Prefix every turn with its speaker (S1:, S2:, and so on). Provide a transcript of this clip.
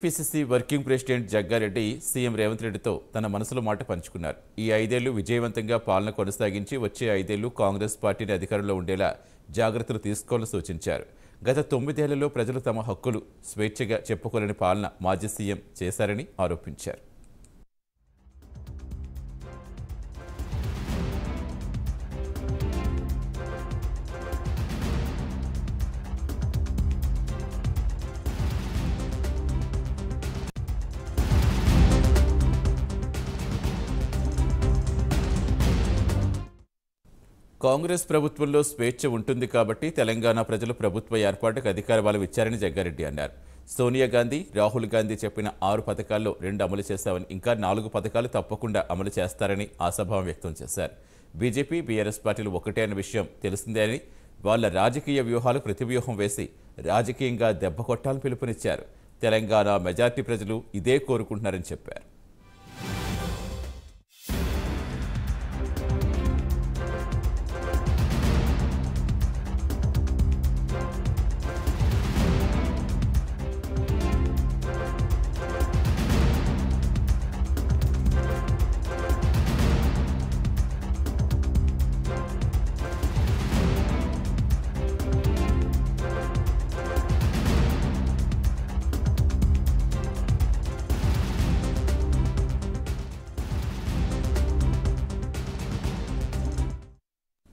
S1: PCC working president Jaggareddy CM Revanth రెడ్డితో తన మనసులో మాట పంచుకున్నారు. ఈ 5 ఏళ్లు విజయవంతంగా పాలన కొనసాగించి వచ్చే 5 ఏళ్లు కాంగ్రెస్ పార్టీని అధికారంలో ఉండేలా జాగ్రత్తలు తీసుకోవాలని సూచించారు. గత 9 ఏళ్లలో ప్రజలు తమ హక్కులు స్వేచ్ఛగా చెప్పుకోలేని పాలన మాజీ సీఎం చేశారని ఆరోపించారు. కాంగ్రెస్ ప్రభుత్వంలో స్వేచ్ఛ ఉంటుంది కాబట్టి తెలంగాణ ప్రజలు ప్రభుత్వ ఏర్పాటుకు అధికార బలం ఇచ్చారని జగ్గారెడ్డి అన్నారు. సోనియా గాంధీ, రాహుల్ గాంధీ చెప్పిన 6 పథకాల్లో 2 అమలు చేశామని, ఇంకా 4 పథకాలు తప్పకుండా అమలు చేస్తారని ఆశాభావం వ్యక్తం చేశారు. బీజేపీ, బీఆర్ఎస్ పార్టీలు ఒకటే అన్న విషయం తెలిసిందే అని, వాళ్ల రాజకీయ వ్యూహాలు ప్రతివ్యూహం వేసి రాజకీయంగా దెబ్బ కొట్టాలని పిలుపునిచ్చారు. తెలంగాణ మెజార్టీ ప్రజలు ఇదే కోరుకుంటున్నారని చెప్పారు.